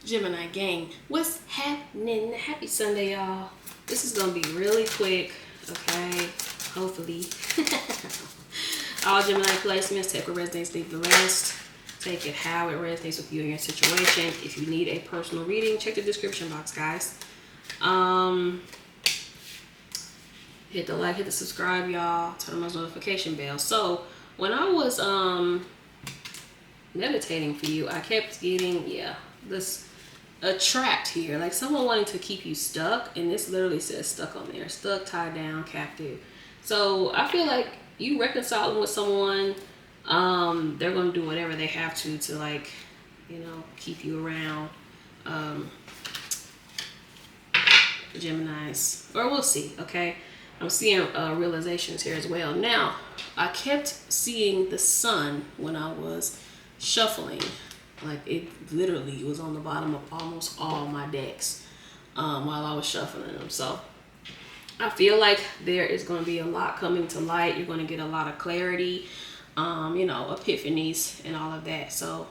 Gemini gang, what's happening? Happy Sunday, y'all. This is gonna be really quick, okay? Hopefully. All Gemini placements, take what resonates, leave the rest. Take it how it resonates with you and your situation. If you need a personal reading, check the description box, guys. Hit the like, hit the subscribe, y'all. Turn on those notification bells. So when I was meditating for you, I kept getting this attract here, like someone wanting to keep you stuck, and this literally says stuck on there, stuck, tied down, captive. So I feel like you reconciling with someone, they're gonna do whatever they have to like, keep you around. Geminis, or we'll see. Okay, I'm seeing realizations here as well. Now I kept seeing the sun when I was shuffling. Like it literally was on the bottom of almost all my decks while I was shuffling them. So I feel like there is going to be a lot coming to light. You're going to get a lot of clarity, epiphanies and all of that. So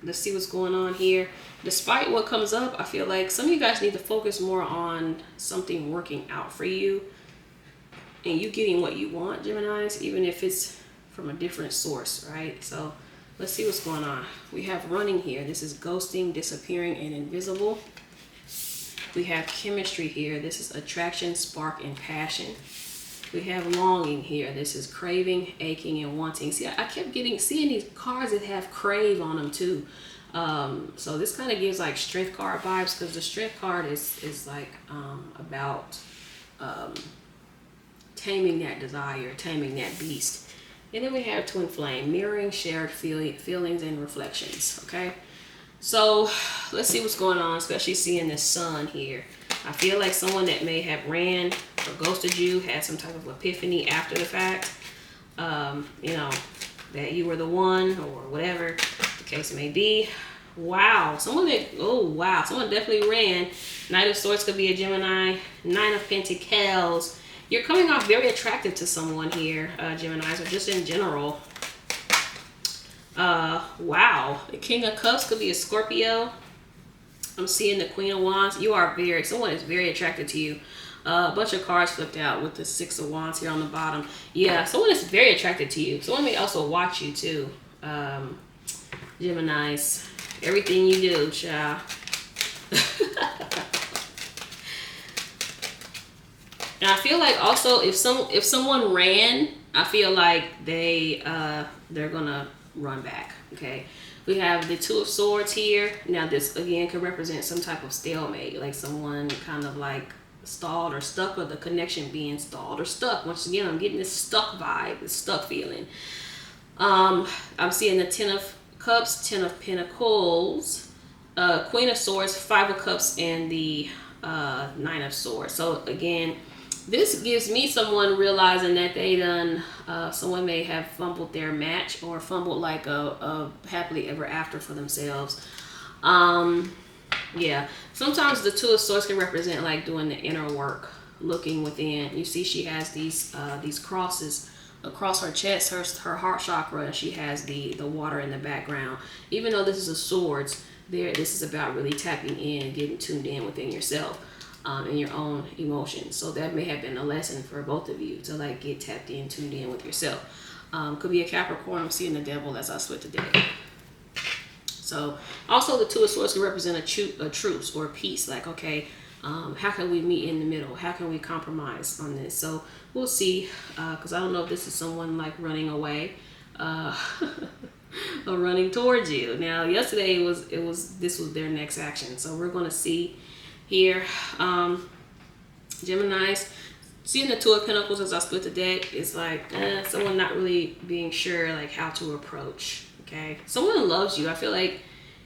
let's see what's going on here. Despite what comes up, I feel like some of you guys need to focus more on something working out for you and you getting what you want, Geminis, even if it's from a different source, right? So let's see what's going on. We have running here. This is ghosting, disappearing, and invisible. We have chemistry here. This is attraction, spark, and passion. We have longing here. This is craving, aching, and wanting. See, I kept seeing these cards that have crave on them too. So this kind of gives like strength card vibes, because the strength card is like about taming that desire, taming that beast. And then we have twin flame, mirroring shared feelings and reflections. Okay, so let's see what's going on, especially seeing this sun here. I feel like someone that may have ran or ghosted you had some type of epiphany after the fact. That you were the one or whatever the case may be. Wow, someone definitely ran. Knight of Swords could be a Gemini. Nine of Pentacles. You're coming off very attractive to someone here, Geminis, or just in general. Wow. The King of Cups could be a Scorpio. I'm seeing the Queen of Wands. Someone is very attracted to you. A bunch of cards flipped out with the Six of Wands here on the bottom. Yeah, someone is very attracted to you. Someone may also watch you too. Geminis. Everything you do, child. And I feel like also if someone ran, I feel like they're gonna run back. Okay, we have the Two of Swords here. Now this again could represent some type of stalemate, like someone kind of like stalled or stuck, or the connection being stalled or stuck. Once again, I'm getting this stuck vibe, this stuck feeling. I'm seeing the Ten of Cups, Ten of Pentacles, Queen of Swords, Five of Cups, and the Nine of Swords. So again, this gives me someone realizing that they done, someone may have fumbled their match or fumbled like a happily ever after for themselves. Yeah, sometimes the Two of Swords can represent like doing the inner work, looking within. You see she has these crosses across her chest, her heart chakra, and she has the water in the background. Even though this is a swords, this is about really tapping in, getting tuned in within yourself. And your own emotions. So that may have been a lesson for both of you to like get tapped in, tuned in with yourself. Could be a Capricorn. I'm seeing the Devil as I split today. So also the Two of Swords can represent a truce or a peace. Like, okay, how can we meet in the middle? How can we compromise on this? So we'll see, because I don't know if this is someone like running away or running towards you. Now yesterday this was their next action. So we're going to see here. Geminis, seeing the Two of Pentacles as I split the deck is like someone not really being sure like how to approach. Okay, someone loves you. I feel like,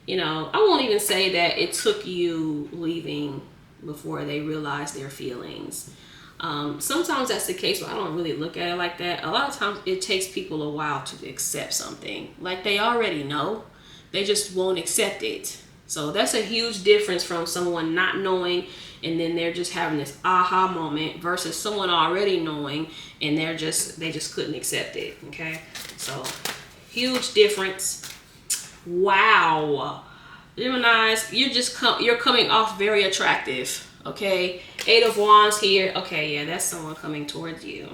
I won't even say that it took you leaving before they realized their feelings. Sometimes that's the case, but I don't really look at it like that. A lot of times it takes people a while to accept something. Like they already know, they just won't accept it. So that's a huge difference from someone not knowing and then they're just having this aha moment versus someone already knowing and they just couldn't accept it. Okay, so huge difference. Wow, Geminis, you're coming off very attractive. Okay, 8 of Wands here. Okay, yeah, that's someone coming towards you.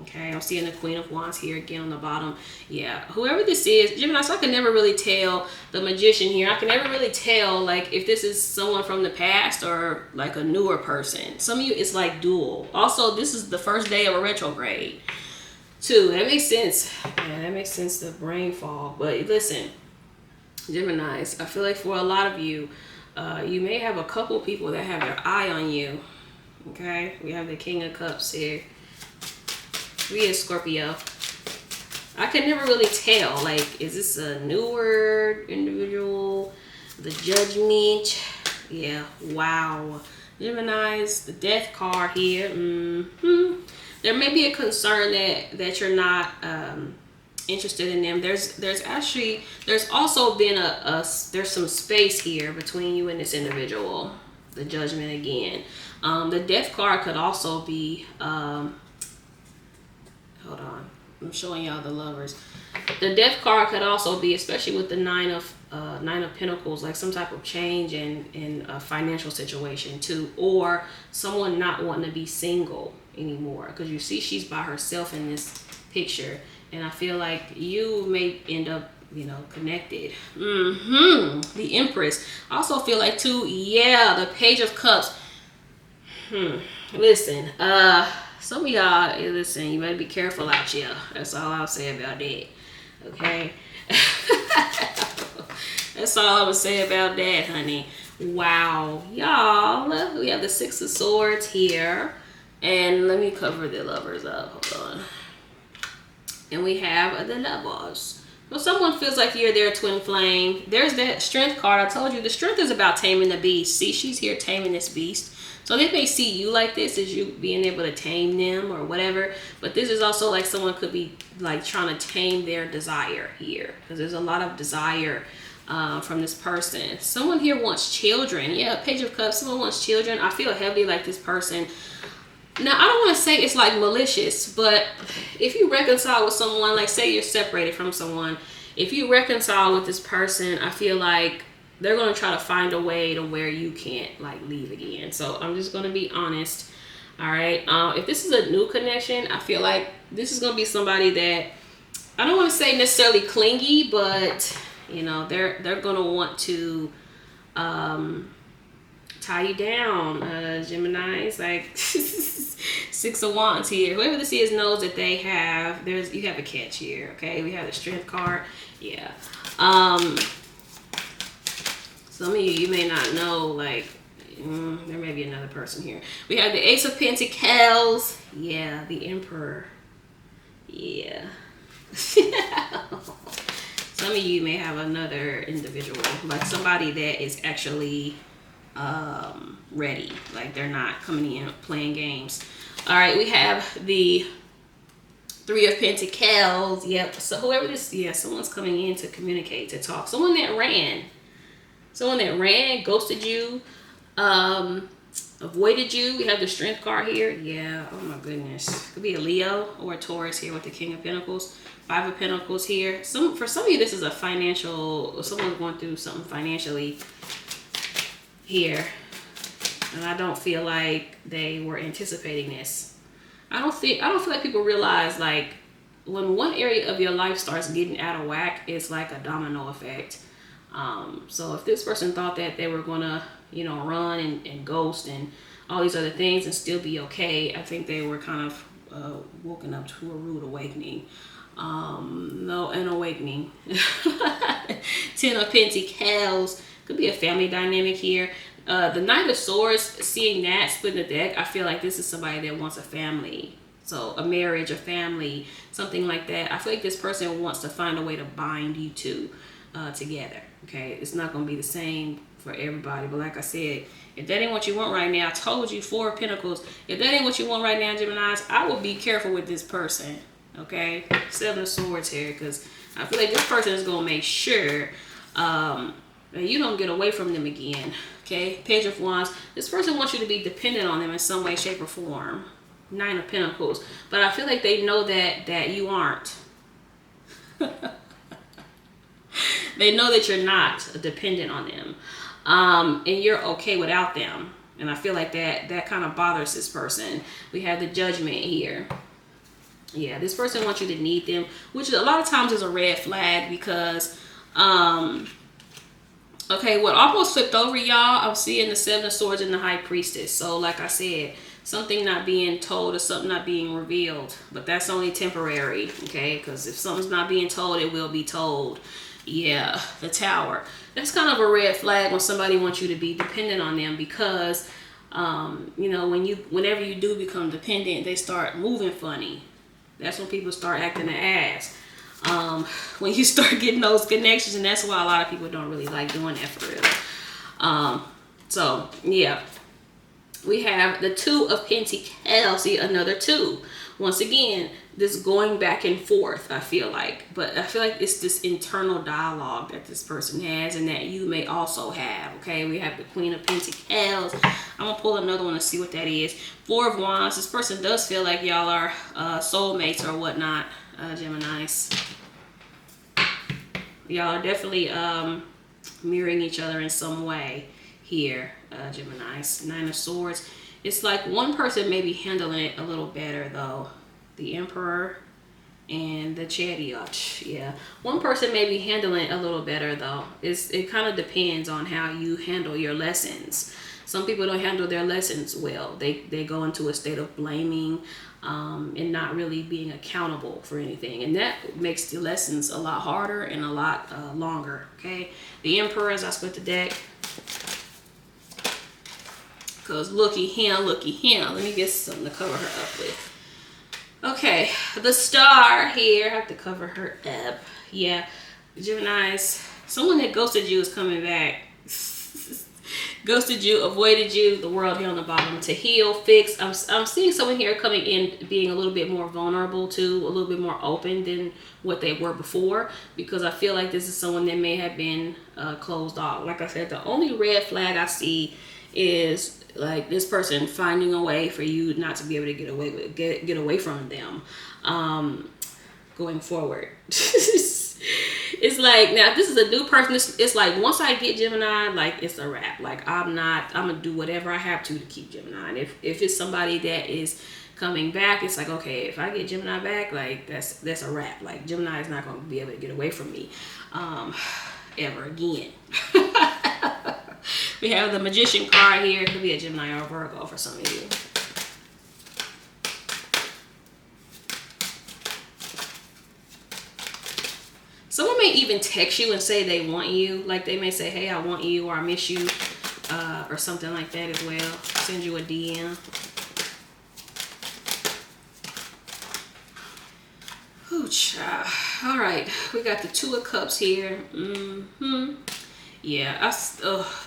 Okay, I'm seeing the Queen of Wands here again on the bottom. Yeah, whoever this is, Gemini, so I can never really tell. The Magician here, I can never really tell like if this is someone from the past or like a newer person. Some of you, it's like dual. Also, this is the first day of a retrograde too. That makes sense. Yeah, that makes sense, the brain fog. But listen, Geminis, I feel like for a lot of you, you may have a couple people that have their eye on you. Okay, we have the King of Cups here. We is Scorpio. I can never really tell, like, is this a newer individual? The Judgment. Yeah, wow. Geminis, the Death card here. There may be a concern that you're not interested in them. There's also been there's some space here between you and this individual. The Judgment again. The Death card could also be hold on, I'm showing y'all the Lovers. The Death card could also be, especially with the Nine of Pentacles, like some type of change in a financial situation too, or someone not wanting to be single anymore, because you see she's by herself in this picture, and I feel like you may end up, you know, connected. The Empress. I also feel like too, yeah, the Page of Cups. Listen, some of y'all, listen, you better be careful out here. That's all I'll say about that. Okay? That's all I would say about that, honey. Wow. Y'all, we have the Six of Swords here. And let me cover the Lovers up. Hold on. And we have the Lovers. Well, someone feels like you're their twin flame. There's that Strength card. I told you the Strength is about taming the beast. See, she's here taming this beast. So they may see you like this as you being able to tame them or whatever. But this is also like someone could be like trying to tame their desire here. Because there's a lot of desire from this person. Someone here wants children. Yeah, Page of Cups. Someone wants children. I feel heavily like this person. Now, I don't want to say it's like malicious, but if you reconcile with someone, like say you're separated from someone, if you reconcile with this person, I feel like they're going to try to find a way to where you can't like leave again. So I'm just going to be honest. All right. If this is a new connection, I feel like this is going to be somebody that I don't want to say necessarily clingy, but you know, they're going to want to tie you down, Geminis. Like Six of Wands here. Whoever this is knows that they have, you have a catch here. Okay. We have the Strength card. Yeah. Some of you may not know, like, there may be another person here. We have the Ace of Pentacles. Yeah, the Emperor. Yeah. Some of you may have another individual, like somebody that is actually ready. Like they're not coming in playing games. All right, we have the Three of Pentacles. Yep. So whoever this, yeah, someone's coming in to communicate, to talk. Someone that ran, ghosted you, avoided you. We have the Strength card here. Yeah. Oh my goodness. Could be a Leo or a Taurus here with the King of Pentacles. Five of Pentacles here. For some of you, this is a financial, someone's going through something financially here. And I don't feel like they were anticipating this. I don't feel like people realize, like, when one area of your life starts getting out of whack, it's like a domino effect. So if this person thought that they were gonna, you know, run and ghost and all these other things and still be okay, I think they were kind of woken up to a rude awakening. No, an awakening. 10 of Pentacles. Could be a family dynamic here. The Knight of Swords, seeing that split the deck, I feel like this is somebody that wants a family. So a marriage, a family, something like that. I feel like this person wants to find a way to bind you two together. Okay, it's not going to be the same for everybody. But like I said, if that ain't what you want right now, I told you, Four of Pentacles. If that ain't what you want right now, Geminis, I will be careful with this person. Okay, Seven of Swords here, because I feel like this person is going to make sure that you don't get away from them again. Okay, Page of Wands. This person wants you to be dependent on them in some way, shape, or form. Nine of Pentacles. But I feel like they know that you aren't. They know that you're not dependent on them, and you're okay without them. And I feel like that kind of bothers this person. We have the Judgment here. Yeah, this person wants you to need them, which a lot of times is a red flag because, okay, what almost flipped over, y'all, I'm seeing the Seven of Swords and the High Priestess. So like I said, something not being told or something not being revealed, but that's only temporary, okay? Because if something's not being told, it will be told. Yeah, the Tower. That's kind of a red flag when somebody wants you to be dependent on them because, you know, whenever you do become dependent, they start moving funny. That's when people start acting an ass. When you start getting those connections, and that's why a lot of people don't really like doing that for real. So yeah, we have the Two of Pentacles. See, another two. Once again, this going back and forth, I feel like. But I feel like it's this internal dialogue that this person has and that you may also have, okay? We have the Queen of Pentacles. I'm going to pull another one to see what that is. Four of Wands. This person does feel like y'all are soulmates or whatnot, Geminis. Y'all are definitely mirroring each other in some way here, Geminis. Nine of Swords. It's like one person may be handling it a little better, though. The Emperor and the Chariot. Yeah. One person may be handling it a little better, though. It kind of depends on how you handle your lessons. Some people don't handle their lessons well. They go into a state of blaming and not really being accountable for anything. And that makes the lessons a lot harder and a lot longer, okay? The Emperor, as I split the deck. Because looky him. Let me get something to cover her up with. Okay, the Star here. I have to cover her up. Yeah, Geminis. Someone that ghosted you is coming back. Ghosted you, avoided you. The World here on the bottom. To heal, fix. I'm seeing someone here coming in being a little bit more vulnerable too, a little bit more open than what they were before. Because I feel like this is someone that may have been closed off. Like I said, the only red flag I see is like this person finding a way for you not to be able to get away from them going forward. It's like, now if this is a new person, it's like once I get Gemini, like it's a wrap. Like I'm gonna do whatever I have to keep Gemini. And if it's somebody that is coming back, it's like, okay, if I get Gemini back, like that's a wrap. Like Gemini is not gonna be able to get away from me ever again. We have the Magician card here. It could be a Gemini or a Virgo for some of you. Someone may even text you and say they want you. Like they may say, hey, I want you, or I miss you, or something like that as well. Send you a DM. Oh, child. All right. We got the Two of Cups here. Yeah,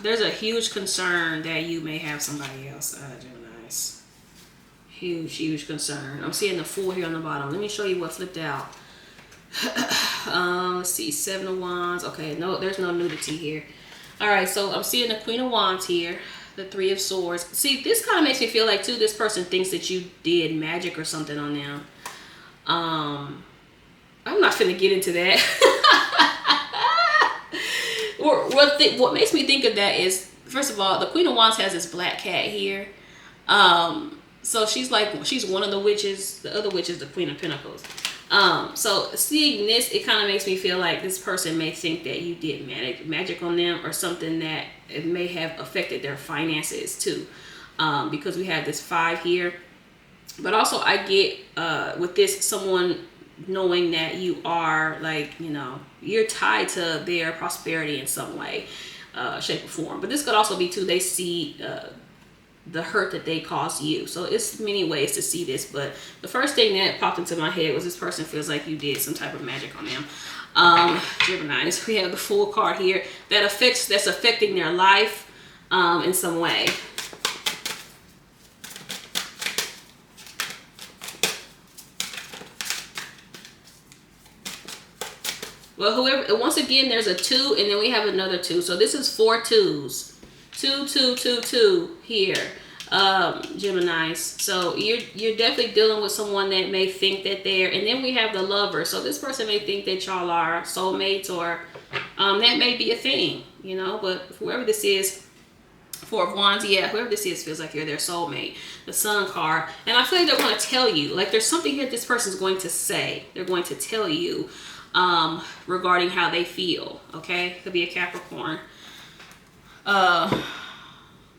there's a huge concern that you may have somebody else, Geminis. Huge concern. I'm seeing the Fool here on the bottom. Let me show you what flipped out. Let's see, Seven of Wands. Okay, no, there's no nudity here. All right, so I'm seeing the Queen of Wands here, the Three of Swords. See, this kind of makes me feel like, too, this person thinks that you did magic or something on them. I'm not finna get into that. What makes me think of that is, first of all, the Queen of Wands has this black cat here. So she's one of the witches. The other witch is the Queen of Pentacles. So seeing this, it kind of makes me feel like this person may think that you did magic on them or something that it may have affected their finances too. Because we have this 5 here. But also I get with this someone knowing that you are like, you know, you're tied to their prosperity in some way, shape or form. But this could also be too, they see the hurt that they caused you. So it's many ways to see this, but the first thing that popped into my head was this person feels like you did some type of magic on them. Geminis, we have the Fool card here that's affecting their life in some way. Well, whoever, once again, there's a 2 and then we have another 2. So this is 4 2s. 2, 2, 2, 2 here, Geminis. So you're definitely dealing with someone that may think that they're, and then we have the Lover. So this person may think that y'all are soulmates or That may be a thing, you know, but whoever this is, Four of Wands, yeah, whoever this is feels like you're their soulmate. The Sun card. And I feel like they want to tell you, like there's something here this person's going to say. They're going to tell you regarding how they feel, okay? Could be a Capricorn.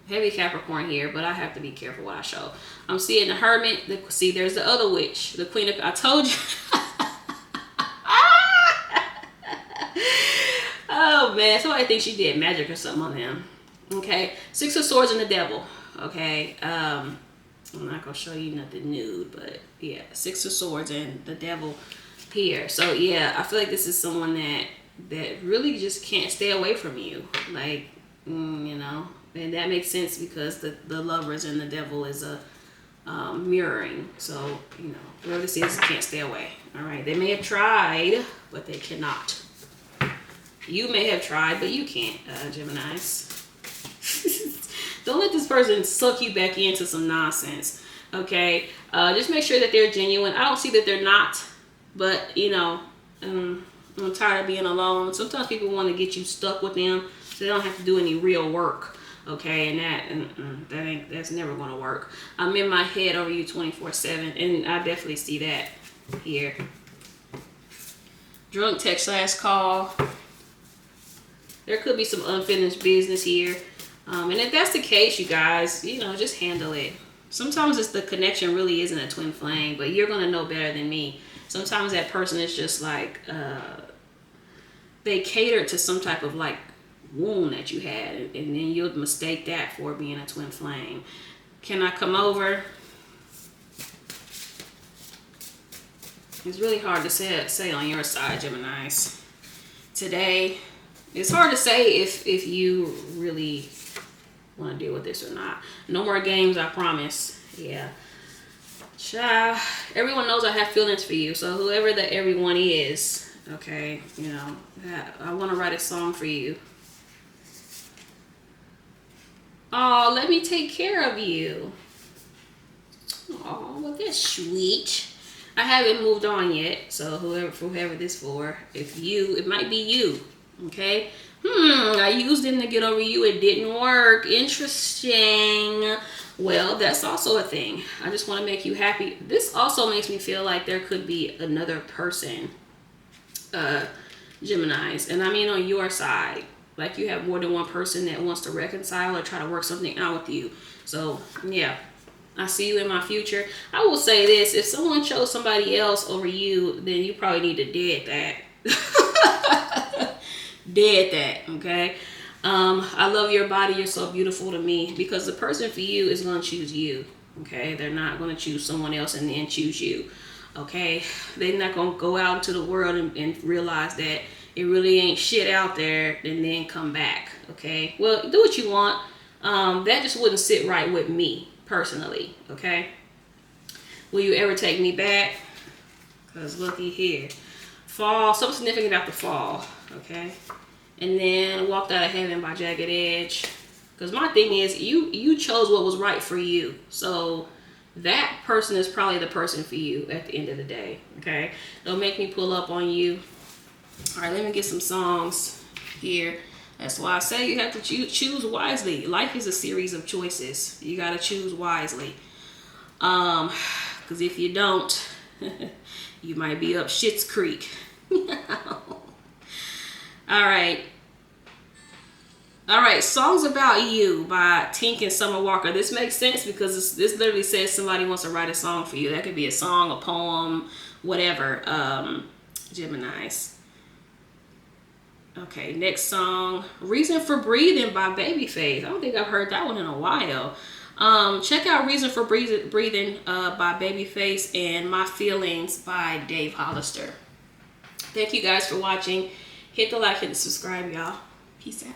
Heavy Capricorn here, but I have to be careful what I show. I'm seeing the Hermit. See, there's the other witch. The Queen of... I told you. Oh, man. Somebody thinks she did magic or something on him. Okay, Six of Swords and the Devil. Okay, I'm not gonna show you nothing nude, but yeah, Six of Swords and the Devil here. So yeah, I feel like this is someone that really just can't stay away from you, like you know, and that makes sense because the Lovers and the Devil is a mirroring. So you know, whoever this is can't stay away. All right, they may have tried, but they cannot. You may have tried, but you can't, Geminis. Don't let this person suck you back into some nonsense, okay? Just make sure that they're genuine. I don't see that they're not, but you know, I'm tired of being alone. Sometimes people want to get you stuck with them so they don't have to do any real work, okay? And that's never going to work. I'm in my head over you 24/7, and I definitely see that here. Drunk text / call. There could be some unfinished business here. And if that's the case, you guys, you know, just handle it. Sometimes it's the connection really isn't a twin flame, but you're going to know better than me. Sometimes that person is just like, they catered to some type of like wound that you had. And then you'll mistake that for being a twin flame. Can I come over? It's really hard to say on your side, Geminis. Today, it's hard to say if you really want to deal with this or not. No more games, I promise. Yeah. Child, everyone knows I have feelings for you. So whoever that everyone is, okay, you know, I want to write a song for you. Oh, let me take care of you. Oh, well, that's sweet. I haven't moved on yet. So whoever this for, it might be you. Okay. I used him to get over you. It didn't work. Interesting. Well, that's also a thing. I just want to make you happy. This also makes me feel like there could be another person, Geminis. And I mean on your side. Like you have more than one person that wants to reconcile or try to work something out with you. So, yeah. I see you in my future. I will say this. If someone chose somebody else over you, then you probably need to dead that. Dead that, okay? I love your body. You're so beautiful to me because the person for you is going to choose you, okay? They're not going to choose someone else and then choose you, okay? They're not going to go out into the world and realize that it really ain't shit out there and then come back, okay? Well, do what you want. That just wouldn't sit right with me personally, okay? Will you ever take me back? Because looky here. Fall, something significant about the fall, okay? And then Walked Out of Heaven by Jagged Edge. Because my thing is, you chose what was right for you. So that person is probably the person for you at the end of the day, okay? Don't make me pull up on you. All right, let me get some songs here. That's why I say you have to choose wisely. Life is a series of choices. You got to choose wisely. Because if you don't, you might be up Schitt's Creek. All right. All right, Songs About You by Tink and Summer Walker. This makes sense because this literally says somebody wants to write a song for you. That could be a song, a poem, whatever. Geminis. Okay, next song, Reason for Breathing by Babyface. I don't think I've heard that one in a while. Check out Reason for Breathing by Babyface and My Feelings by Dave Hollister. Thank you guys for watching. Hit the like and subscribe, y'all. Peace out.